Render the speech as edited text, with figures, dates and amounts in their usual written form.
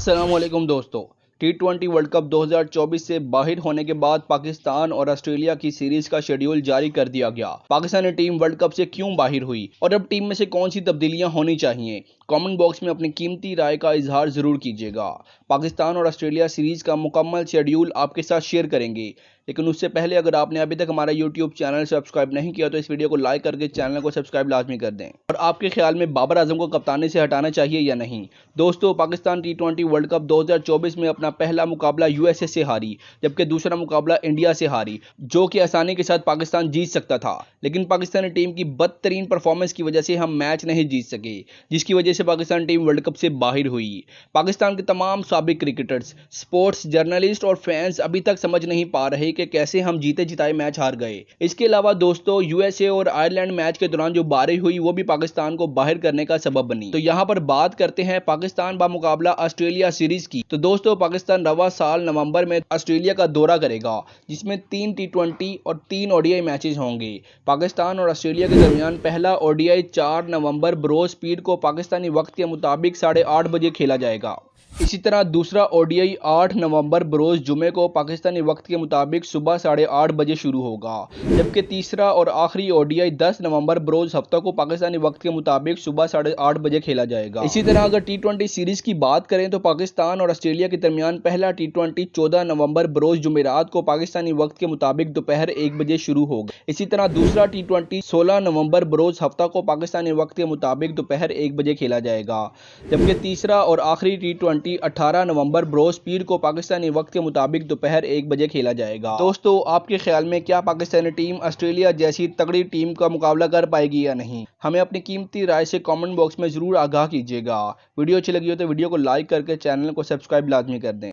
अस्सलामुअलैकुम दोस्तों। T20 world cup 2024 से बाहर होने के बाद पाकिस्तान और ऑस्ट्रेलिया की सीरीज का शेड्यूल जारी कर दिया गया। पाकिस्तानी टीम वर्ल्ड कप से क्यों बाहर हुई और अब टीम में से कौन सी तब्दीलियां होनी चाहिए, कमेंट बॉक्स में अपनी कीमती राय का इजहार जरूर कीजिएगा। पाकिस्तान और ऑस्ट्रेलिया सीरीज का मुकम्मल शेड्यूल आपके साथ शेयर करेंगे, लेकिन उससे पहले अगर आपने अभी तक हमारा यूट्यूब चैनल सब्सक्राइब नहीं किया तो इस वीडियो को लाइक करके चैनल को सब्सक्राइब लाजमी कर दें। और आपके ख्याल में बाबर आजम को कप्तानी से हटाना चाहिए या नहीं। दोस्तों, पाकिस्तान T20 वर्ल्ड कप 2024 में अपना पहला मुकाबला यूएसए से हारी, जबकि दूसरा मुकाबला इंडिया से हारी, जो कि आसानी के साथ पाकिस्तान जीत सकता था, लेकिन पाकिस्तानी टीम की बदतरीन परफॉर्मेंस की वजह से हम मैच नहीं जीत सके, जिसकी वजह से पाकिस्तान टीम वर्ल्ड कप से बाहर हुई। पाकिस्तान के तमाम साबिक क्रिकेटर्स, स्पोर्ट्स जर्नलिस्ट और फैंस अभी तक समझ नहीं पा रहे कि कैसे हम जीते जिताए मैच हार गए। इसके अलावा दोस्तों, यूएसए और आयरलैंड मैच के दौरान जो बारिश हुई वो भी पाकिस्तान को बाहर करने का सबब बनी। तो यहाँ पर बात करते हैं पाकिस्तान बा मुकाबला ऑस्ट्रेलिया सीरीज की। तो दोस्तों, पाकिस्तान रवा साल नवंबर में ऑस्ट्रेलिया का दौरा करेगा, जिसमें 3 T20 और 3 ओडीआई मैचेस होंगे। पाकिस्तान और ऑस्ट्रेलिया के दरमियान पहला ओडीआई 4 नवंबर बरोज स्पीड को पाकिस्तानी वक्त के मुताबिक 8:30 बजे खेला जाएगा। इसी तरह दूसरा ओडीआई 8 नवंबर बरोज जुमे को पाकिस्तानी वक्त के मुताबिक सुबह 8:30 बजे शुरू होगा, जबकि तीसरा और आखिरी ओडीआई 10 नवंबर बरोज हफ्ता को पाकिस्तानी वक्त के मुताबिक सुबह 8:30 बजे खेला जाएगा। इसी तरह अगर T20 सीरीज की बात करें तो पाकिस्तान और ऑस्ट्रेलिया के दरमियान पहला T20 14 नवंबर बरोज जुमेरात को पाकिस्तानी वक्त के मुताबिक दोपहर 1 बजे शुरू होगा। इसी तरह दूसरा T20 16 नवंबर बरोज हफ्ता को पाकिस्तानी वक्त के मुताबिक दोपहर 1 बजे खेला जाएगा, जबकि तीसरा और आखिरी T20 18 नवंबर बरोज स्पीड को पाकिस्तानी वक्त के मुताबिक दोपहर 1 बजे खेला जाएगा। दोस्तों, आपके ख्याल में क्या पाकिस्तानी टीम ऑस्ट्रेलिया जैसी तगड़ी टीम का मुकाबला कर पाएगी या नहीं? हमें अपनी कीमती राय से कमेंट बॉक्स में जरूर आगाह कीजिएगा। वीडियो अच्छी लगी हो तो वीडियो को लाइक करके चैनल को सब्सक्राइब लाजमी कर दें।